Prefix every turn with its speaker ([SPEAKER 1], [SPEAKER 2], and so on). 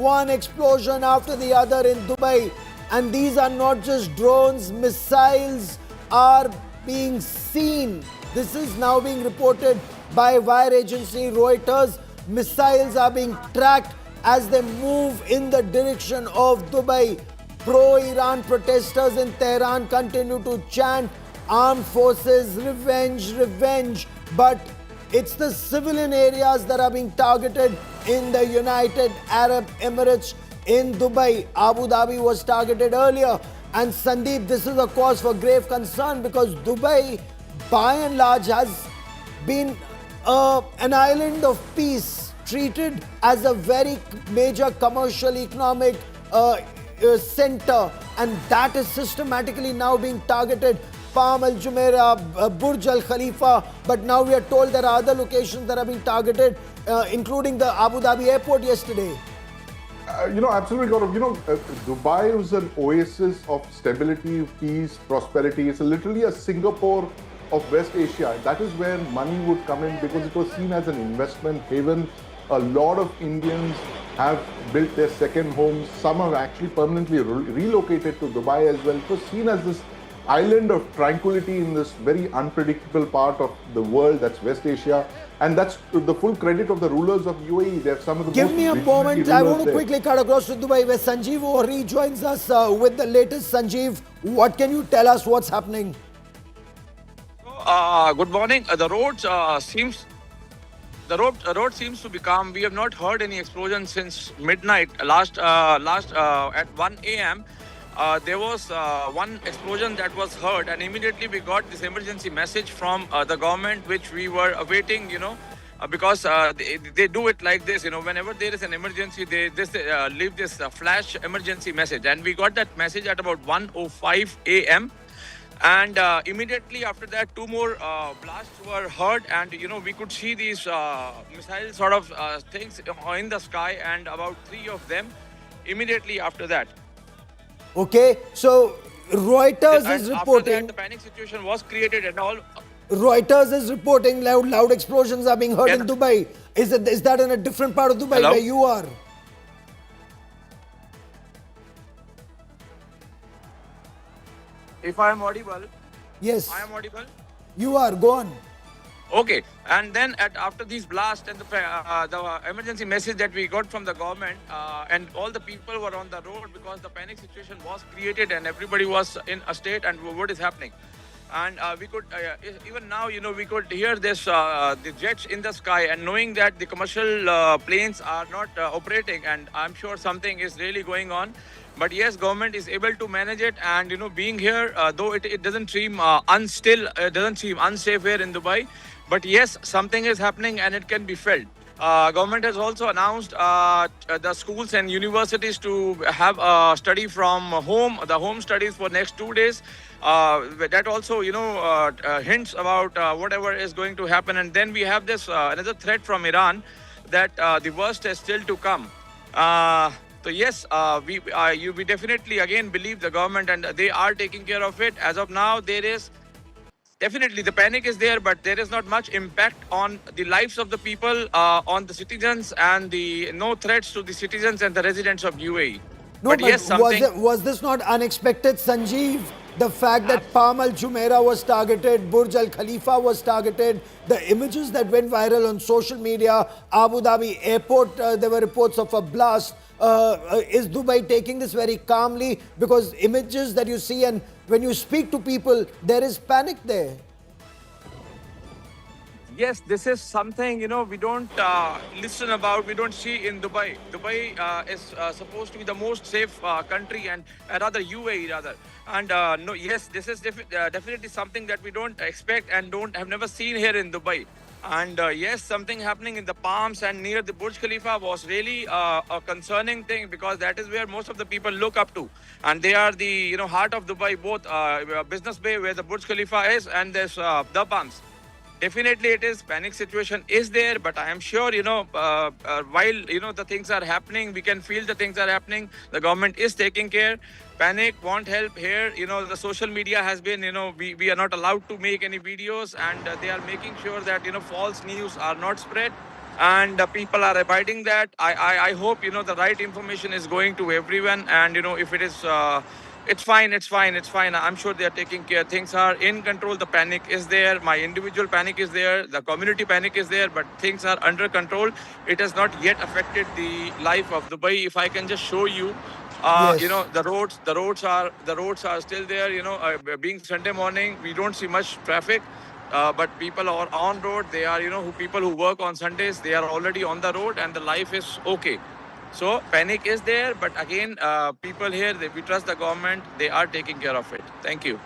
[SPEAKER 1] One explosion after the other in Dubai. And these are not just drones, missiles are being seen. This is now being reported by wire agency Reuters. Missiles are being tracked as they move in the direction of Dubai. Pro-Iran protesters in Tehran continue to chant armed forces, revenge, revenge. But it's the civilian areas that are being targeted in the United Arab Emirates, in Dubai. Abu Dhabi was targeted earlier. And Sandeep, this is a cause for grave concern because Dubai, by and large, has been an island of peace, treated as a very major commercial economic center, and that is systematically now being targeted. Palm Al Jumeirah, Burj Al Khalifa, but now we are told there are other locations that are being targeted, including the Abu Dhabi airport yesterday.
[SPEAKER 2] Absolutely, Gaurav. Dubai was an oasis of stability, peace, prosperity. It's literally a Singapore of West Asia. That is where money would come in because it was seen as an investment haven. A lot of Indians have built their second homes. Some have actually permanently relocated to Dubai as well. It was seen as this island of tranquility in this very unpredictable part of the world, that's West Asia. And that's the full credit of the rulers of UAE. They're some of the
[SPEAKER 1] Give
[SPEAKER 2] most
[SPEAKER 1] me a moment. I want to quickly cut across to Dubai where Sanjeev Ohri joins us with the latest. Sanjeev, what can you tell us what's happening?
[SPEAKER 3] Good morning. The road seems to be calm. We have not heard any explosion since midnight. Last at 1 a.m. There was one explosion that was heard, and immediately we got this emergency message from the government, which we were awaiting. Because they do it like this. Whenever there is an emergency, they leave this flash emergency message, and we got that message at about 1:05 a.m. And immediately after that, two more blasts were heard, and we could see these missile sort of things in the sky, and about three of them immediately after that.
[SPEAKER 1] Okay, so Reuters is
[SPEAKER 3] After
[SPEAKER 1] reporting.
[SPEAKER 3] that, the panic situation was created, and all.
[SPEAKER 1] Reuters is reporting loud explosions are being heard
[SPEAKER 3] Yeah.
[SPEAKER 1] in Dubai. Is that in a different part of Dubai
[SPEAKER 3] Hello?
[SPEAKER 1] where you are?
[SPEAKER 3] If I am audible,
[SPEAKER 1] Yes,
[SPEAKER 3] I am audible.
[SPEAKER 1] you are. Go on.
[SPEAKER 3] Okay, and then after these blasts and the emergency message that we got from the government, and all the people were on the road because the panic situation was created and everybody was in a state and what is happening. And we could even now, we could hear this the jets in the sky, and knowing that the commercial planes are not operating, and I'm sure something is really going on. But yes, government is able to manage it, and being here, though it doesn't seem doesn't seem unsafe here in Dubai. But yes, something is happening and it can be felt. Government has also announced the schools and universities to have study from home, the home studies for next 2 days. That also, hints about whatever is going to happen. And then we have this another threat from Iran that the worst is still to come. So yes, we definitely again believe the government, and they are taking care of it. As of now, there is definitely the panic is there, but there is not much impact on the lives of the people, on the citizens, and the no threats to the citizens and the residents of UAE.
[SPEAKER 1] No, but
[SPEAKER 3] yes, something.
[SPEAKER 1] was this not unexpected, Sanjeev? The fact that Palm Al Jumeirah was targeted, Burj Al Khalifa was targeted, the images that went viral on social media, Abu Dhabi airport, there were reports of a blast. Is Dubai taking this very calmly? Because images that you see, and when you speak to people, there is panic there.
[SPEAKER 3] Yes, this is something we don't listen about. We don't see in Dubai. Dubai is supposed to be the most safe country, and rather UAE rather. And no, yes, this is definitely something that we don't expect and have never seen here in Dubai. And yes, something happening in the Palms and near the Burj Khalifa was really a concerning thing, because that is where most of the people look up to, and they are the heart of Dubai, both Business Bay where the Burj Khalifa is, and there's the Palms. Definitely, it is panic situation is there, but I am sure while the things are happening, we can feel the things are happening. The government is taking care. Panic won't help here. The social media has been we are not allowed to make any videos, and they are making sure that false news are not spread. and people are abiding that. I hope the right information is going to everyone, and if it is. It's fine. It's fine. It's fine. I'm sure they are taking care. Things are in control. The panic is there. My individual panic is there. The community panic is there. But things are under control. It has not yet affected the life of Dubai. If I can just show you,
[SPEAKER 1] Yes.
[SPEAKER 3] the roads are still there. Being Sunday morning, we don't see much traffic. But people are on road. They are, people who work on Sundays, they are already on the road, and the life is okay. So panic is there, but again, people here, we trust the government. They are taking care of it. Thank you.